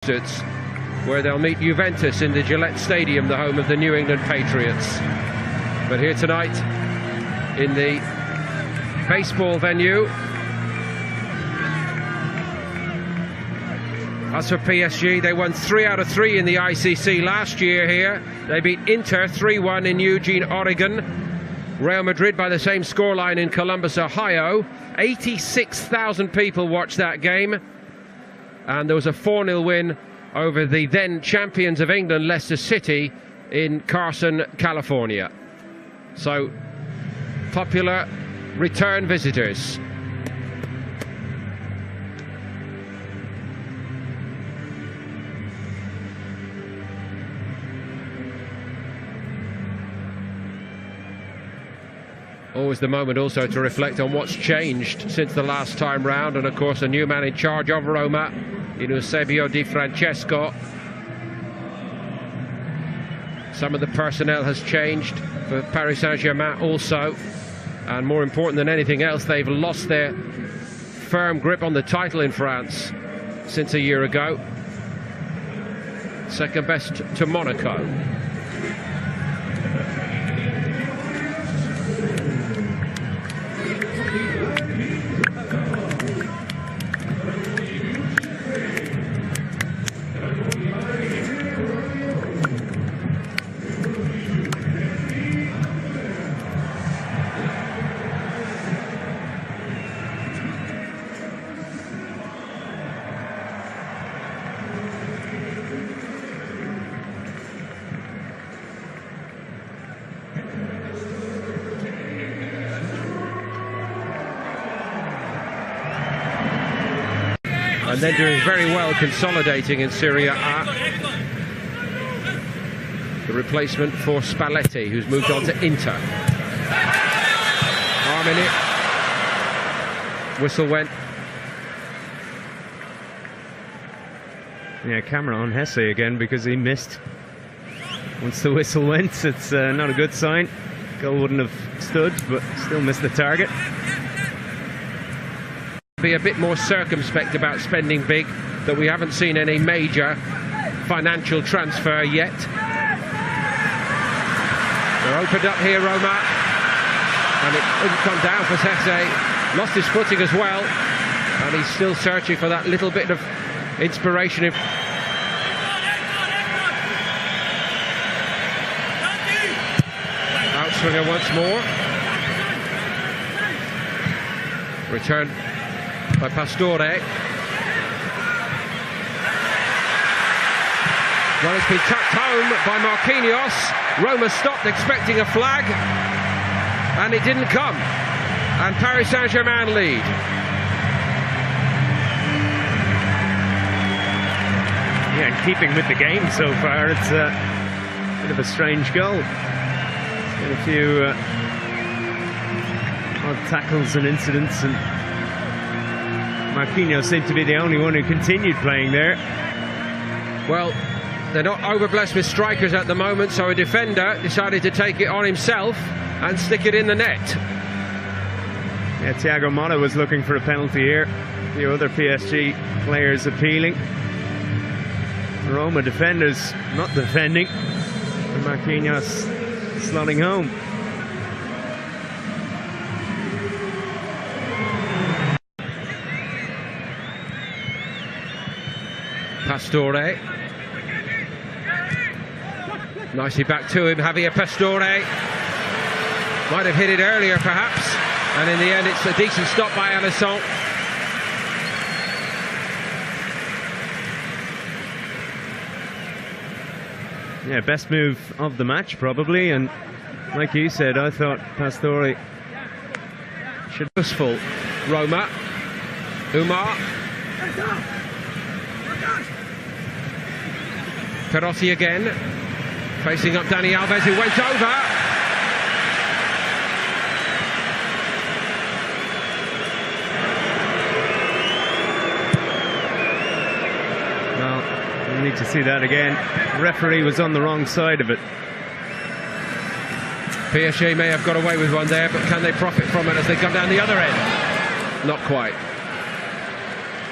where they'll meet Juventus in the Gillette Stadium, the home of the New England Patriots. But here tonight in the baseball venue, as for PSG, they won 3 out of 3 in the ICC last year here. They beat Inter 3-1 in Eugene, Oregon. Real Madrid by the same scoreline in Columbus, Ohio. 86,000 people watched that game. And there was a 4-0 win over the then champions of England, Leicester City, in Carson, California. So, popular return visitors. Always the moment also to reflect on what's changed since the last time round, and of course a new man in charge of Roma, Eusebio Di Francesco. Some of the personnel has changed for Paris Saint-Germain also, and more important than anything else, they've lost their firm grip on the title in France since a year ago. Second best to Monaco. And then doing very well consolidating in Serie A. The replacement for Spalletti, who's moved on to Inter. Arm in it. Whistle went. Yeah, camera on Hesse again because he missed. Once the whistle went, it's not a good sign. Goal wouldn't have stood, but still missed the target. Be a bit more circumspect about spending big, that we haven't seen any major financial transfer yet. They're opened up here, Roma, and it didn't come down for Sese. Lost his footing as well, and he's still searching for that little bit of inspiration. Outswinger once more. Return by Pastore. Well, it's been tucked home by Marquinhos. Roma stopped expecting a flag, and it didn't come. And Paris Saint-Germain lead. Yeah, in keeping with the game so far, it's a bit of a strange goal. And a few odd tackles and incidents, and Marquinhos seemed to be the only one who continued playing there. Well, they're not overblessed with strikers at the moment, so a defender decided to take it on himself and stick it in the net. Yeah, Thiago Motta was looking for a penalty here. A few other PSG players appealing. Roma defenders not defending. And Marquinhos slotting home. Pastore. Nicely back to him, Javier Pastore. Might have hit it earlier perhaps, and in the end it's a decent stop by Alisson. Yeah, best move of the match probably, and like you said, I thought Pastore should be useful. Roma. Umar. Perotti again, facing up Dani Alves, who went over. Well, we need to see that again. The referee was on the wrong side of it. PSG may have got away with one there, but can they profit from it as they come down the other end? Not quite.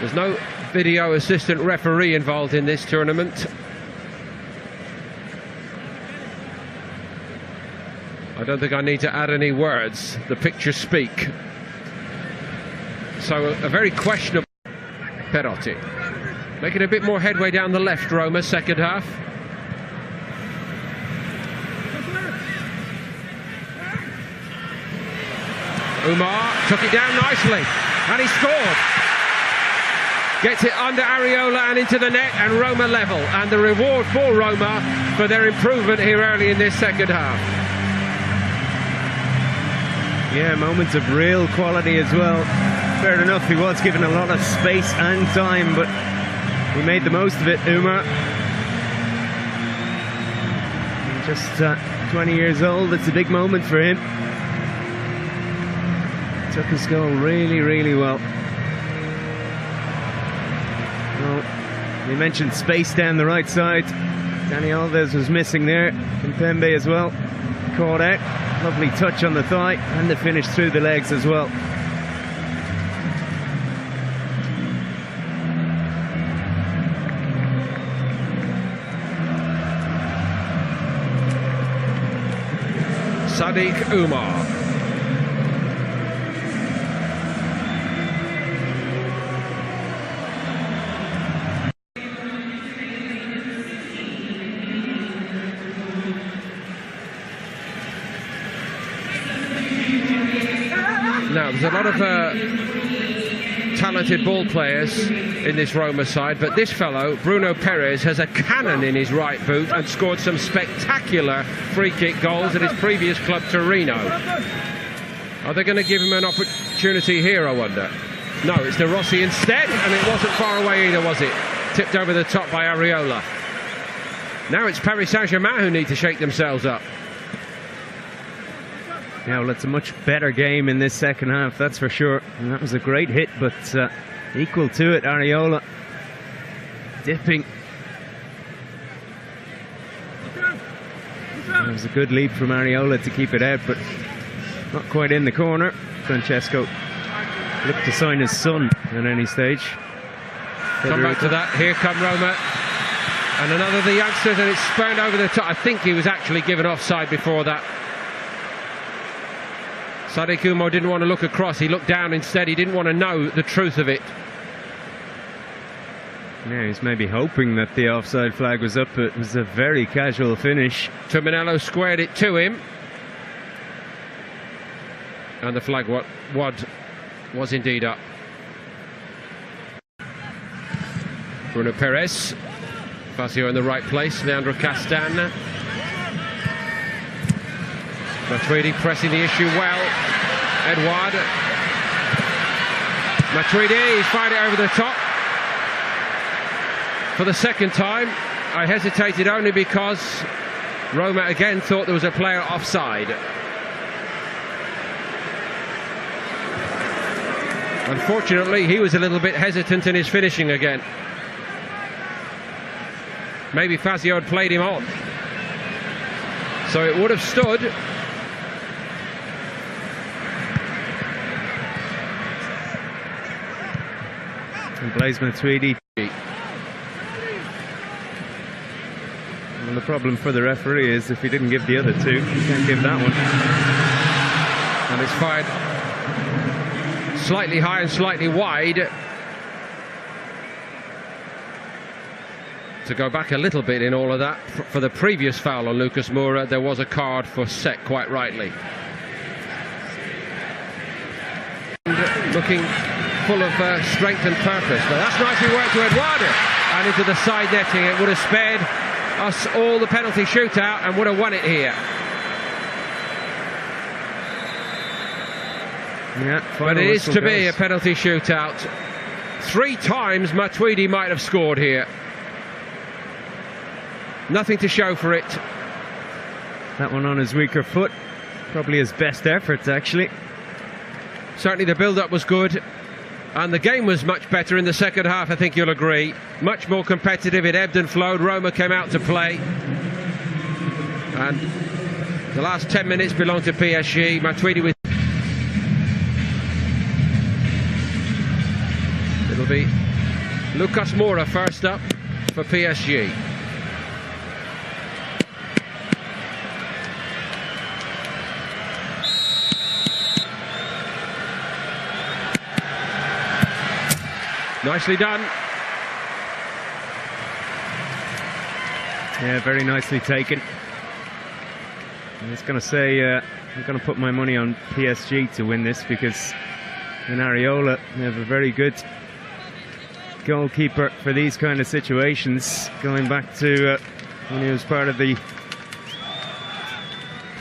There's no video assistant referee involved in this tournament. I don't think I need to add any words. The pictures speak. So a very questionable Perotti. Making a bit more headway down the left, Roma, second half. Umar took it down nicely, and he scored. Gets it under Areola and into the net, and Roma level. And the reward for Roma for their improvement here early in this second half. Yeah, moments of real quality as well. Fair enough, he was given a lot of space and time, but he made the most of it, Umar. Just 20 years old, it's a big moment for him. Took his goal really, really well. Well, you mentioned space down the right side. Dani Alves was missing there, and Pembe as well. Caught out. Lovely touch on the thigh, and the finish through the legs as well. Sadiq Umar. Now, there's a lot of talented ball players in this Roma side, but this fellow, Bruno Perez, has a cannon in his right boot and scored some spectacular free-kick goals at his previous club, Torino. Are they going to give him an opportunity here, I wonder? No, it's De Rossi instead, and it wasn't far away either, was it? Tipped over the top by Areola. Now it's Paris Saint-Germain who need to shake themselves up. Yeah, well, it's a much better game in this second half, that's for sure. And that was a great hit, but equal to it, Areola. Dipping. It was a good leap from Areola to keep it out, but not quite in the corner. Francesco looked to sign his son at any stage. Come back to that. Here come Roma. And another of the youngsters, and it's spurned over the top. I think he was actually given offside before that. Sadiq Umar didn't want to look across, he looked down instead. He didn't want to know the truth of it. Yeah, he's maybe hoping that the offside flag was up, but it was a very casual finish. Terminello squared it to him. And the flag was indeed up. Bruno Perez. Fazio in the right place, Leandro Castan. Matuidi pressing the issue well. Edouard. Matuidi, he's fired it over the top. For the second time, I hesitated only because Roma again thought there was a player offside. Unfortunately, he was a little bit hesitant in his finishing again. Maybe Fazio had played him on. So it would have stood. And Blaise Matuidi. Well, the problem for the referee is if he didn't give the other two, he can't give that one. And it's fired slightly high and slightly wide. To go back a little bit in all of that, for the previous foul on Lucas Moura, there was a card for Sek, quite rightly. And looking full of strength and purpose, but that's nicely worked to Eduardo and into the side netting. It would have spared us all the penalty shootout and would have won it here. Yeah, but it is to be a penalty shootout. 3 times Matuidi might have scored here. Nothing to show for it. That one on his weaker foot. Probably his best efforts, actually. Certainly the build-up was good. And the game was much better in the second half, I think you'll agree. Much more competitive, it ebbed and flowed. Roma came out to play. And the last 10 minutes belonged to PSG. Matuidi with... It'll be Lucas Moura first up for PSG. Nicely done. Yeah, very nicely taken. I was going to say, I'm going to put my money on PSG to win this, because in Areola they have a very good goalkeeper for these kind of situations, going back to when he was part of the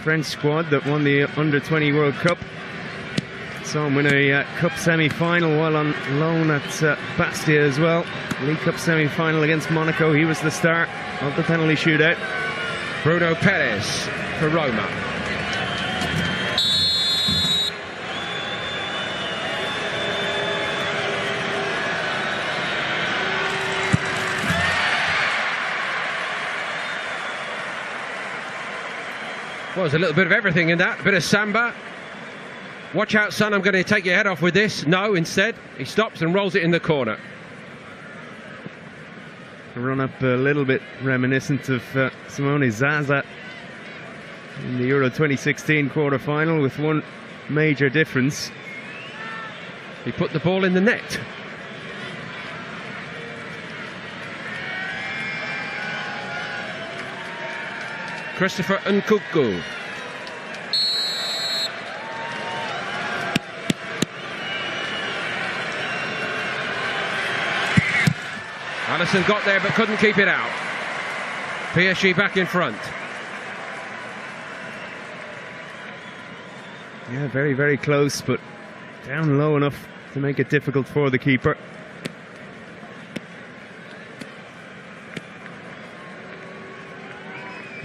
French squad that won the Under-20 World Cup. Saw him win a cup semi-final while on loan at Bastia as well. League Cup semi-final against Monaco. He was the star of the penalty shootout. Bruno Perez for Roma. Well, there's a little bit of everything in that. A bit of samba. Watch out, son, I'm going to take your head off with this. No, instead, he stops and rolls it in the corner. A run up a little bit reminiscent of Simone Zaza in the Euro 2016 quarter-final, with one major difference. He put the ball in the net. Christopher Nkunku. Alisson got there but couldn't keep it out. PSG back in front. Yeah, very, very close, but down low enough to make it difficult for the keeper.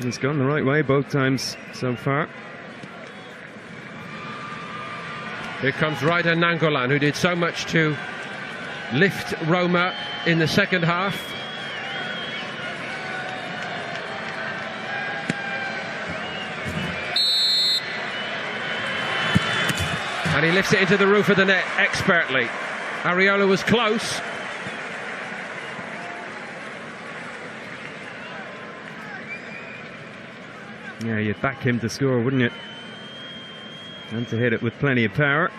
He's gone the right way both times so far. Here comes Ryder Nangolan, who did so much to lift Roma in the second half. And he lifts it into the roof of the net expertly. Areola was close. Yeah, you'd back him to score, wouldn't you? And to hit it with plenty of power.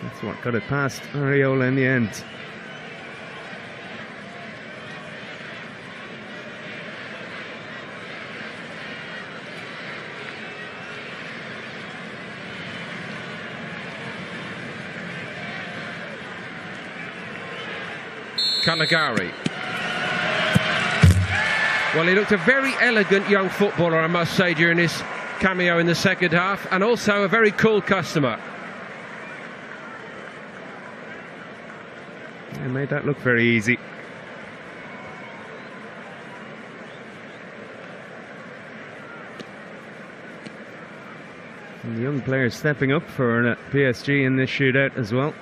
That's what got it past Areola in the end. Caligari. Well, he looked a very elegant young footballer, I must say, during his cameo in the second half, and also a very cool customer. Yeah, made that look very easy. And the young players stepping up for PSG in this shootout as well.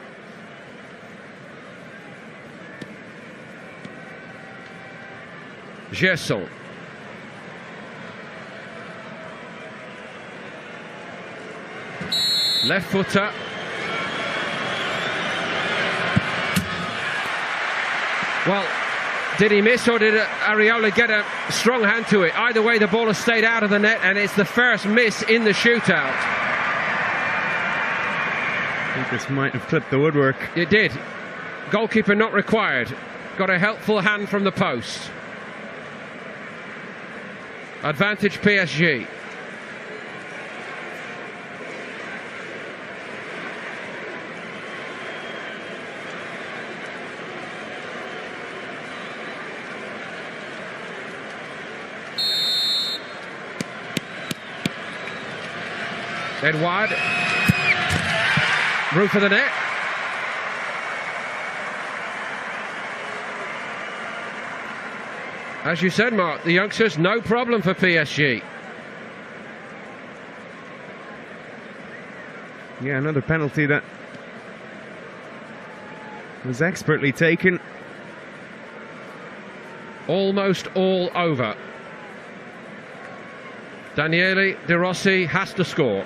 Gerson. Left footer. Well, did he miss, or did Areola get a strong hand to it? Either way, the ball has stayed out of the net, and it's the first miss in the shootout. I think this might have clipped the woodwork. It did. Goalkeeper not required. Got a helpful hand from the post. Advantage PSG. Edouard. Roof of the net. As you said, Mark, the youngsters, no problem for PSG. Yeah, another penalty that was expertly taken. Almost all over. Daniele De Rossi has to score.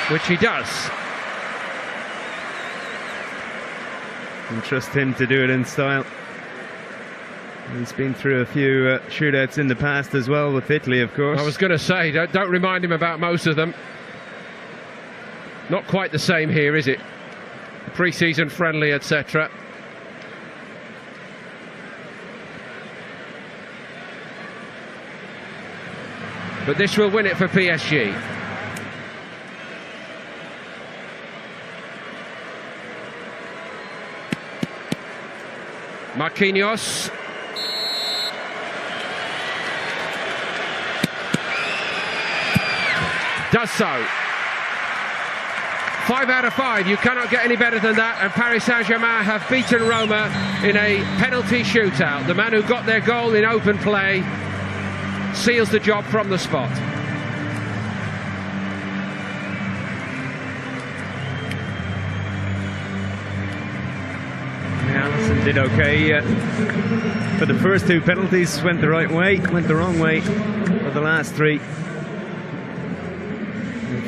which he does. And trust him to do it in style. He's been through a few shootouts in the past as well, with Italy, of course. I was going to say, don't remind him about most of them. Not quite the same here, is it? Pre-season friendly, etc. But this will win it for PSG. Marquinhos. Does so. 5 out of 5, you cannot get any better than that, and Paris Saint-Germain have beaten Roma in a penalty shootout. The man who got their goal in open play seals the job from the spot. Allison did okay for the first 2 penalties, went the right way, went the wrong way for the last 3.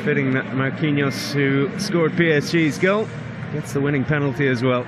Fitting that Marquinhos, who scored PSG's goal, gets the winning penalty as well.